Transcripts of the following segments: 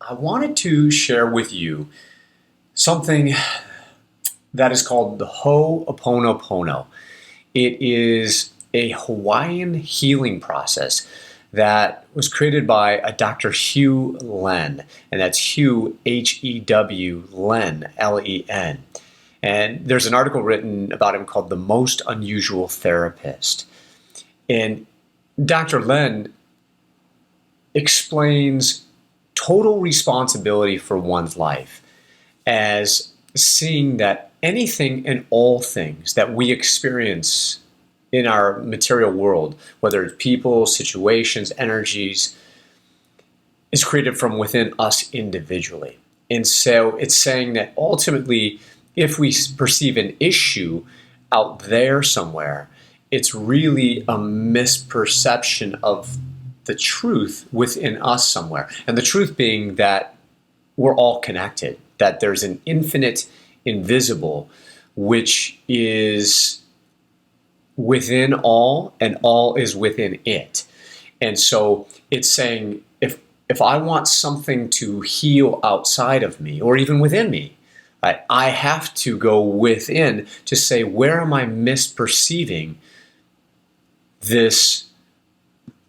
I wanted to share with you something that is called the Ho'oponopono. It is a Hawaiian healing process that was created by a Dr. Hugh Len, and that's Hugh, H-E-W, Len, L-E-N. And there's an article written about him called The Most Unusual Therapist. And Dr. Len explains total responsibility for one's life as seeing that anything and all things that we experience in our material world, whether it's people, situations, energies, is created from within us individually. And so it's saying that ultimately, if we perceive an issue out there somewhere, it's really a misperception of the truth within us somewhere. And the truth being that we're all connected, that there's an infinite invisible which is within all and all is within it. And so it's saying if I want something to heal outside of me or even within me, I have to go within to say, where am I misperceiving this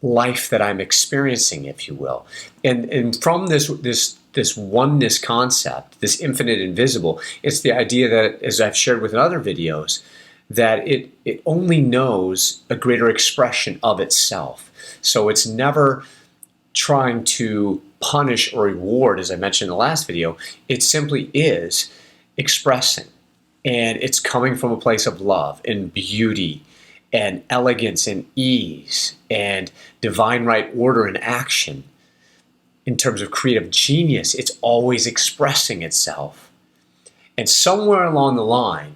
life that I'm experiencing, if you will? And from this oneness concept, this infinite invisible, it's the idea that, as I've shared with in other videos, that it only knows a greater expression of itself. So it's never trying to punish or reward, as I mentioned in the last video. It simply is expressing. And it's coming from a place of love and beauty and elegance and ease and divine right order and action. In terms of creative genius, it's always expressing itself. And somewhere along the line,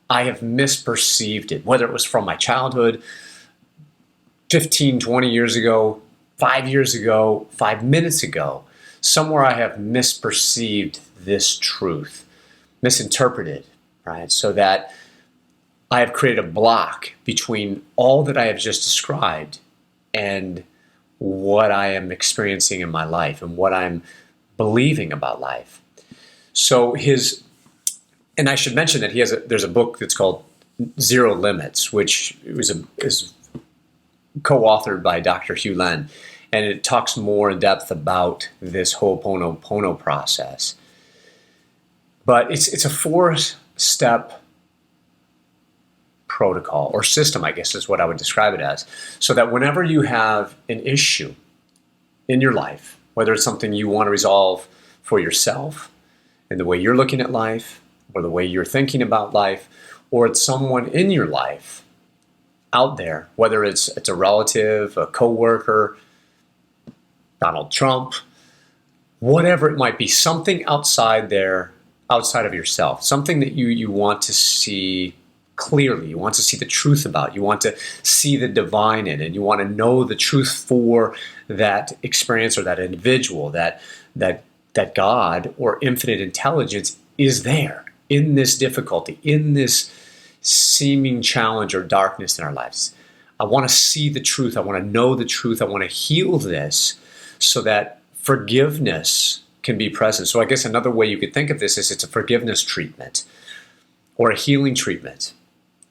I have misperceived it, whether it was from my childhood, 15, 20 years ago, 5 years ago, 5 minutes ago. Somewhere I have misperceived this truth, misinterpreted, right? So that I have created a block between all that I have just described and what I am experiencing in my life and what I'm believing about life. So and I should mention that there's a book that's called Zero Limits, which is co-authored by Dr. Hugh Len, and it talks more in depth about this Ho'oponopono process. But it's a 4-step protocol or system, I guess is what I would describe it as, so that whenever you have an issue in your life, whether it's something you want to resolve for yourself and the way you're looking at life or the way you're thinking about life, or it's someone in your life out there, whether it's a relative, a coworker, Donald Trump, whatever it might be, something outside of yourself, something that you want to see clearly, you want to see the truth about, you want to see the divine in it, you want to know the truth for that experience or that individual, that God or infinite intelligence is there in this difficulty, in this seeming challenge or darkness in our lives. I want to see the truth. I want to know the truth. I want to heal this so that forgiveness can be present. So I guess another way you could think of this is it's a forgiveness treatment or a healing treatment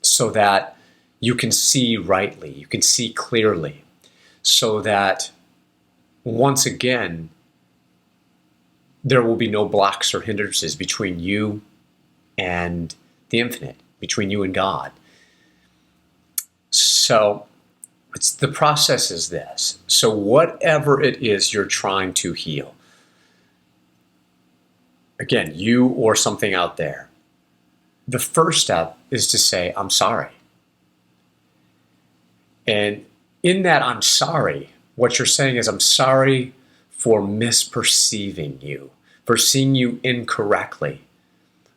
so that you can see rightly, you can see clearly, so that once again, there will be no blocks or hindrances between you and the infinite, between you and God. So the process is this. So whatever it is you're trying to heal, again, you or something out there, the first step is to say, I'm sorry. And in that I'm sorry, what you're saying is, I'm sorry for misperceiving you, for seeing you incorrectly,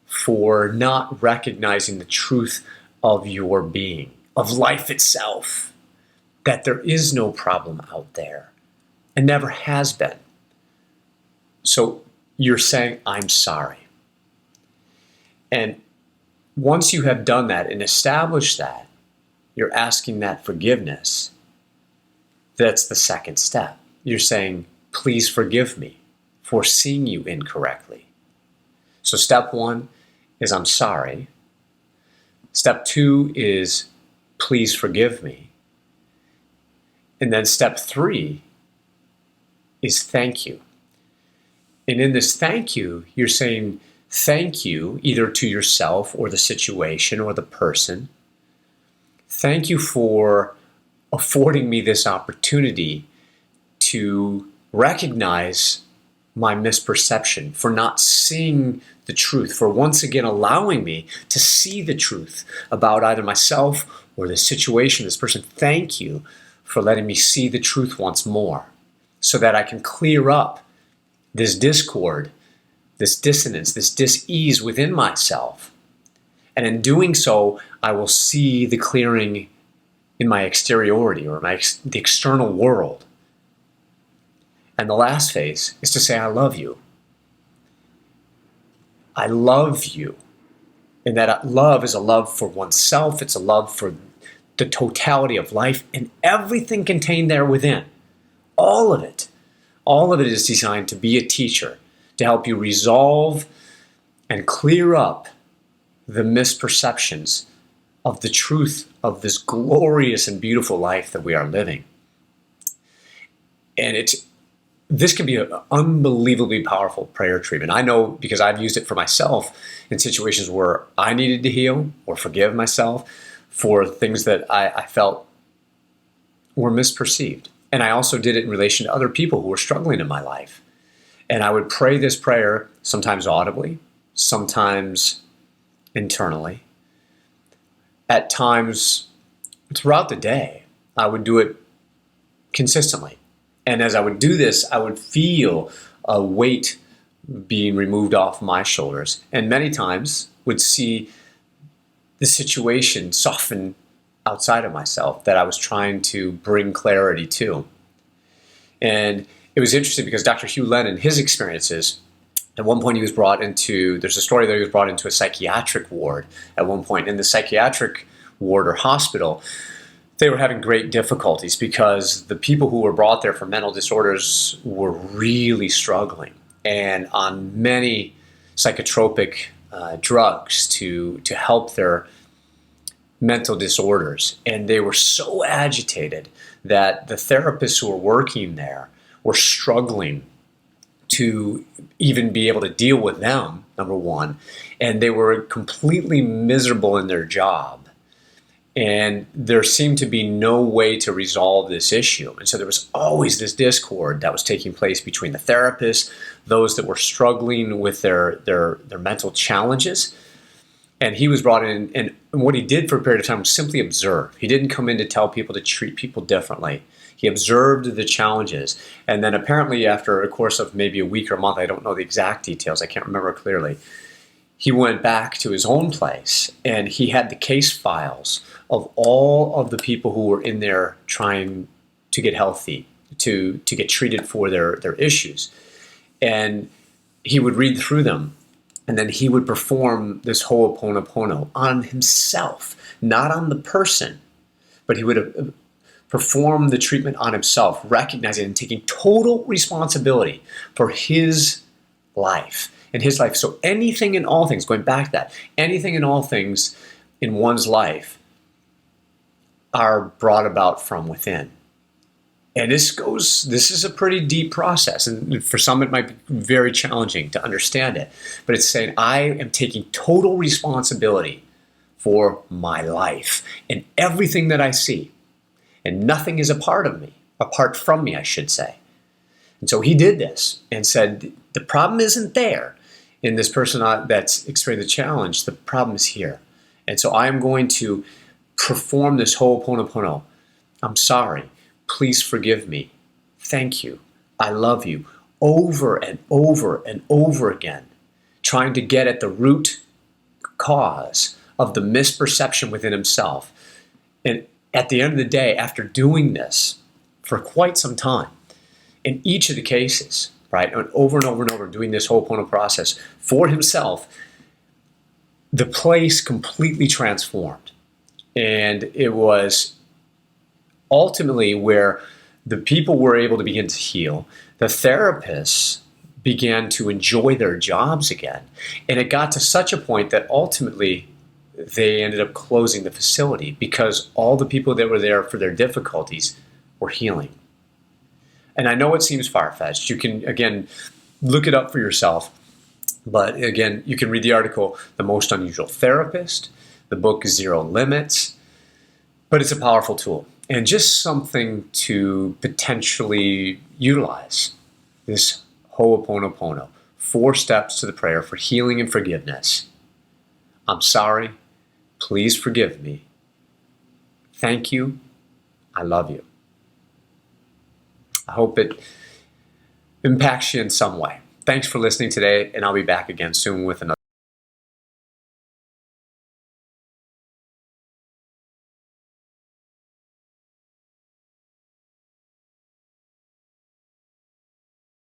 for not recognizing the truth of your being, of life itself, that there is no problem out there and never has been. So you're saying, I'm sorry. And once you have done that and established that, you're asking that forgiveness. That's the second step. You're saying, please forgive me for seeing you incorrectly. So step one is I'm sorry. Step two is please forgive me. And then step three is thank you. And in this thank you, you're saying thank you either to yourself or the situation or the person. Thank you for affording me this opportunity to recognize my misperception, for not seeing the truth, for once again allowing me to see the truth about either myself or the situation, this person. Thank you for letting me see the truth once more so that I can clear up this discord, this dissonance, this dis-ease within myself. And in doing so, I will see the clearing in my exteriority or the external world. And the last phase is to say, I love you. I love you. And that love is a love for oneself. It's a love for the totality of life and everything contained there within. All of it. All of it is designed to be a teacher, to help you resolve and clear up the misperceptions of the truth of this glorious and beautiful life that we are living. And this can be an unbelievably powerful prayer treatment. I know because I've used it for myself in situations where I needed to heal or forgive myself for things that I felt were misperceived. And I also did it in relation to other people who were struggling in my life. And I would pray this prayer sometimes audibly, sometimes internally. At times throughout the day, I would do it consistently. And as I would do this, I would feel a weight being removed off my shoulders. And many times would see the situation soften outside of myself that I was trying to bring clarity to. And it was interesting because Dr. Hugh Lennon, his experiences, at one point he was brought into, there's a story that he was brought into a psychiatric ward at one point. In the psychiatric ward or hospital, they were having great difficulties because the people who were brought there for mental disorders were really struggling and on many psychotropic drugs to help their mental disorders. And they were so agitated that the therapists who were working there were struggling to even be able to deal with them, number one, and they were completely miserable in their job. And there seemed to be no way to resolve this issue. And so there was always this discord that was taking place between the therapists, those that were struggling with their mental challenges. And he was brought in, and what he did for a period of time was simply observe. He didn't come in to tell people to treat people differently. He observed the challenges. And then apparently after a course of maybe a week or a month, I don't know the exact details, I can't remember clearly, he went back to his own place and he had the case files of all of the people who were in there trying to get healthy, to get treated for their issues. And he would read through them, and then he would perform this Ho'oponopono on himself, not on the person, but he would perform the treatment on himself, recognizing and taking total responsibility for his life. In his life. So anything and all things, going back to that, anything and all things in one's life are brought about from within. And this is a pretty deep process. And for some, it might be very challenging to understand it. But it's saying, I am taking total responsibility for my life and everything that I see. And nothing is a part of me, apart from me, I should say. And so he did this and said, the problem isn't there in this person that's experiencing the challenge. The problem is here. And so I am going to perform this Ho'oponopono. I'm sorry. Please forgive me. Thank you. I love you. Over and over and over again, trying to get at the root cause of the misperception within himself. And at the end of the day, after doing this for quite some time, in each of the cases, right, and over and over, doing this Ho'oponopono process for himself, the place completely transformed. And it was ultimately where the people were able to begin to heal. The therapists began to enjoy their jobs again. And it got to such a point that ultimately they ended up closing the facility because all the people that were there for their difficulties were healing. And I know it seems far-fetched. You can, again, look it up for yourself. But again, you can read the article, The Most Unusual Therapist. The book is Zero Limits. But it's a powerful tool and just something to potentially utilize. This Ho'oponopono, 4 steps to the prayer for healing and forgiveness. I'm sorry. Please forgive me. Thank you. I love you. I hope it impacts you in some way. Thanks for listening today, and I'll be back again soon with another.